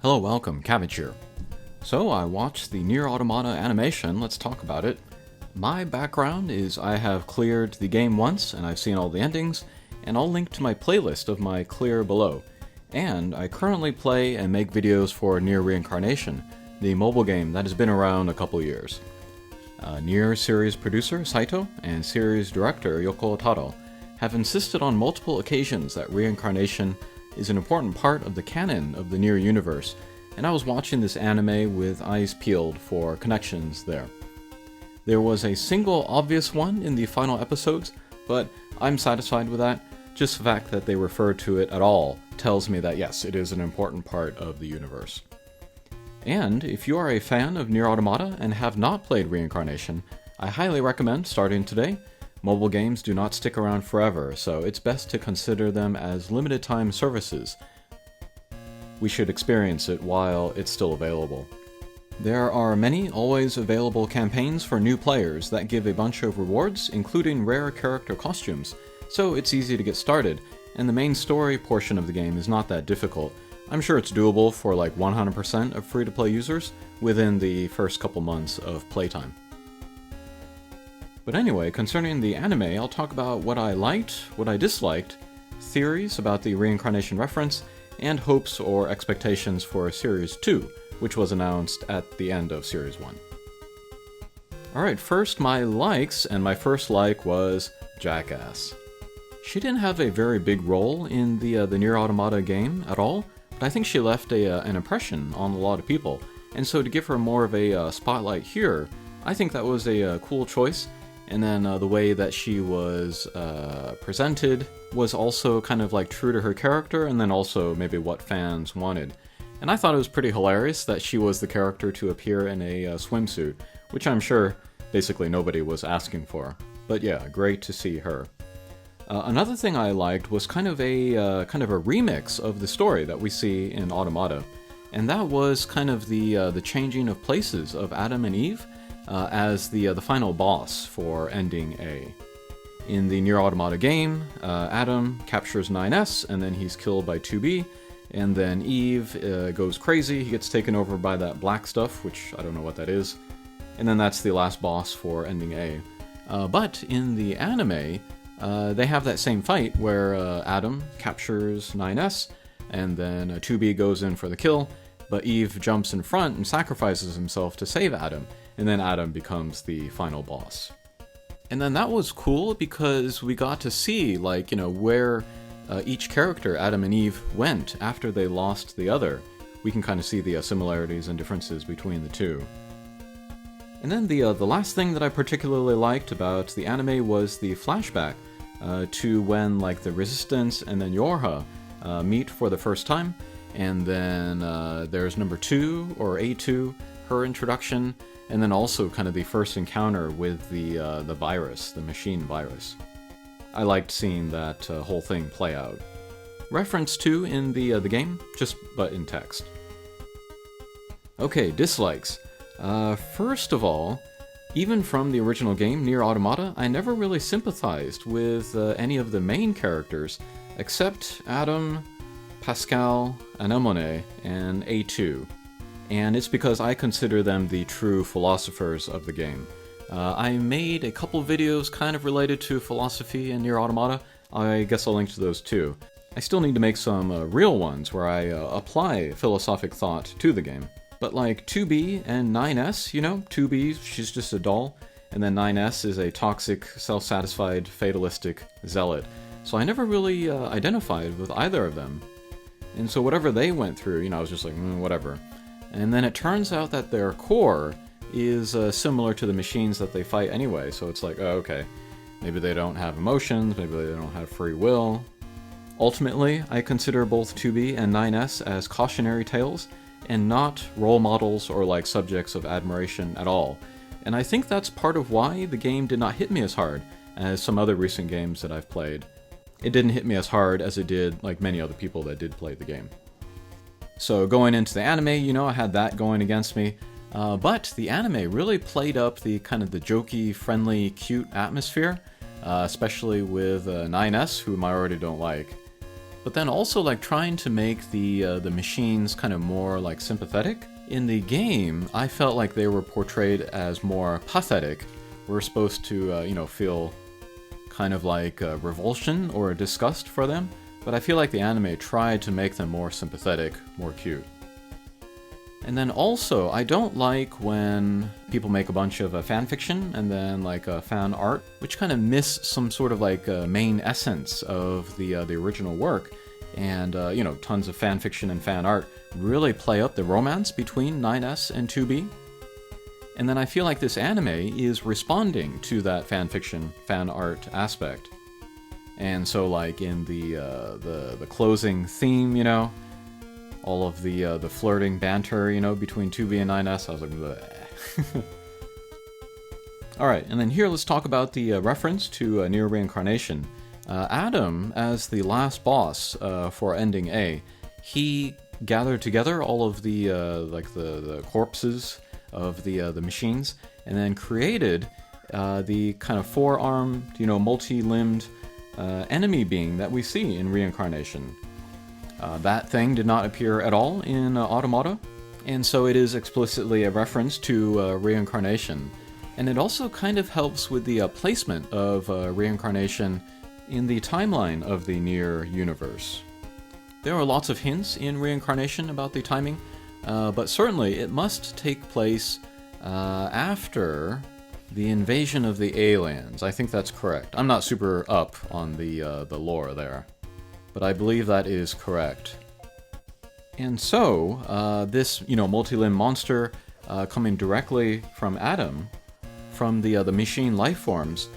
Hello, welcome, Cabbage here. So I watched the Nier Automata animation, let's talk about it. My background is I have cleared the game once, and I've seen all the endings, and I'll link to my playlist of my clear below. And I currently play and make videos for Nier Reincarnation, the mobile game that has been around a couple years. Nier series producer Saito and series director Yoko Taro have insisted on multiple occasions that Reincarnation is an important part of the canon of the Nier universe, and I was watching this anime with eyes peeled for connections there. There was a single obvious one in the final episodes, but I'm satisfied with that. Just the fact that they refer to it at all tells me that yes, it is an important part of the universe. And if you are a fan of Nier Automata and have not played Reincarnation, I highly recommend starting today. Mobile games do not stick around forever, so it's best to consider them as limited time services. We should experience it while it's still available. There are many always available campaigns for new players that give a bunch of rewards, including rare character costumes, so it's easy to get started, and the main story portion of the game is not that difficult. I'm sure it's doable for like 100% of free-to-play users within the first couple months of playtime. But anyway, concerning the anime, I'll talk about what I liked, what I disliked, theories about the Reincarnation reference, and hopes or expectations for Series 2, which was announced at the end of Series 1. Alright, first my likes, and my first like was Jackass. She didn't have a very big role in the Nier Automata game at all, but I think she left an impression on a lot of people, and so to give her more of a spotlight here, I think that was a cool choice. And then the way that she was presented was also kind of like true to her character, and then also maybe what fans wanted. And I thought it was pretty hilarious that she was the character to appear in a swimsuit, which I'm sure basically nobody was asking for. But yeah, great to see her. Another thing I liked was kind of a remix of the story that we see in Automata, and that was kind of the changing of places of Adam and Eve. As the final boss for Ending A. In the Nier Automata game, Adam captures 9S, and then he's killed by 2B, and then Eve goes crazy, he gets taken over by that black stuff, which I don't know what that is, and then that's the last boss for Ending A. But in the anime, they have that same fight where Adam captures 9S, and then 2B goes in for the kill, but Eve jumps in front and sacrifices himself to save Adam, and then Adam becomes the final boss. And then that was cool because we got to see, like, where each character, Adam and Eve, went after they lost the other. We can kind of see the similarities and differences between the two. And then the last thing that I particularly liked about the anime was the flashback to when, like, the Resistance and then Yorha meet for the first time. And then there's number 2, or A2, her introduction, and then also kind of the first encounter with the virus, the machine virus. I liked seeing that whole thing play out. Reference to in the game, but in text. Okay, dislikes. First of all, even from the original game, Nier Automata, I never really sympathized with any of the main characters, except Adam, Pascal, Anemone, and A2. And it's because I consider them the true philosophers of the game. I made a couple videos kind of related to philosophy in Nier Automata. I guess I'll link to those too. I still need to make some real ones where I apply philosophic thought to the game. But like 2B and 9S, 2B, she's just a doll, and then 9S is a toxic, self-satisfied, fatalistic zealot. So I never really identified with either of them. And so whatever they went through, I was just like, whatever. And then it turns out that their core is similar to the machines that they fight anyway, so it's like, oh, okay, maybe they don't have emotions, maybe they don't have free will. Ultimately, I consider both 2B and 9S as cautionary tales, and not role models or like subjects of admiration at all. And I think that's part of why the game did not hit me as hard as some other recent games that I've played. It didn't hit me as hard as it did like many other people that did play the game. So going into the anime, I had that going against me, but the anime really played up the kind of the jokey, friendly, cute atmosphere, especially with 9S, whom I already don't like. but then also like trying to make the machines kind of more like sympathetic. In the game, I felt like they were portrayed as more pathetic. We're supposed to, feel kind of like revulsion or disgust for them, but I feel like the anime tried to make them more sympathetic, more cute. And then also, I don't like when people make a bunch of fanfiction and then like fan art, which kind of miss some sort of like main essence of the original work. And, tons of fanfiction and fan art really play up the romance between 9S and 2B. And then I feel like this anime is responding to that fanfiction, fan art aspect. And so like in the closing theme, all of the flirting banter, between 2B and 9S, I was like, bleh. Alright, and then here let's talk about the reference to Nier Reincarnation. Adam, as the last boss for ending A, he gathered together all of the the corpses of the machines, and then created the kind of four-armed, multi-limbed enemy being that we see in Reincarnation. That thing did not appear at all in Automata, and so it is explicitly a reference to Reincarnation. And it also kind of helps with the placement of Reincarnation in the timeline of the Nier universe. There are lots of hints in Reincarnation about the timing, but certainly it must take place after the invasion of the aliens. I think that's correct. I'm not super up on the lore there, but I believe that is correct. And so, this, multi-limb monster coming directly from Adam, from the machine life forms,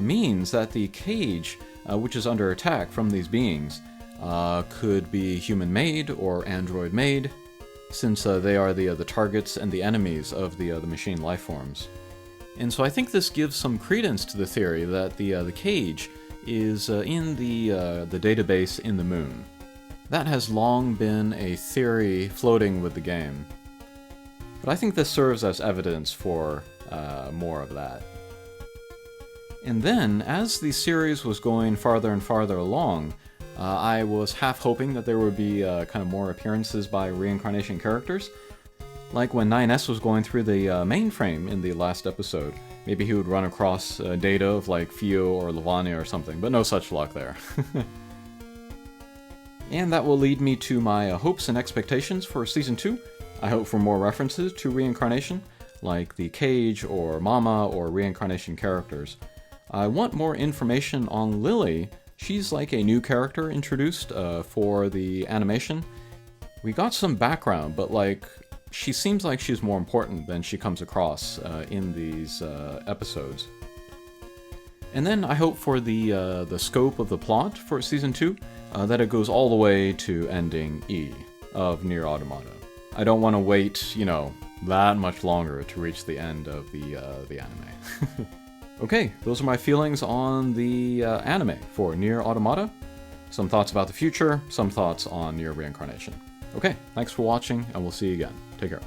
means that the cage, which is under attack from these beings, could be human-made or android-made, since they are the targets and the enemies of the machine life forms. And so I think this gives some credence to the theory that the cage is in the database in the moon. That has long been a theory floating with the game, but I think this serves as evidence for more of that. And then, as the series was going farther and farther along, I was half hoping that there would be kind of more appearances by Reincarnation characters. Like when 9S was going through the mainframe in the last episode. Maybe he would run across data of like Fio or Lavania or something, but no such luck there. And that will lead me to my hopes and expectations for Season 2. I hope for more references to Reincarnation, like the Cage or Mama or Reincarnation characters. I want more information on Lily. She's like a new character introduced for the animation. We got some background, but like, she seems like she's more important than she comes across in these episodes. And then I hope for the scope of the plot for Season 2, that it goes all the way to ending E of Nier Automata. I don't want to wait, that much longer to reach the end of the anime. Okay, those are my feelings on the anime for Nier Automata. Some thoughts about the future, some thoughts on Nier Reincarnation. Okay, thanks for watching, and we'll see you again. Take care.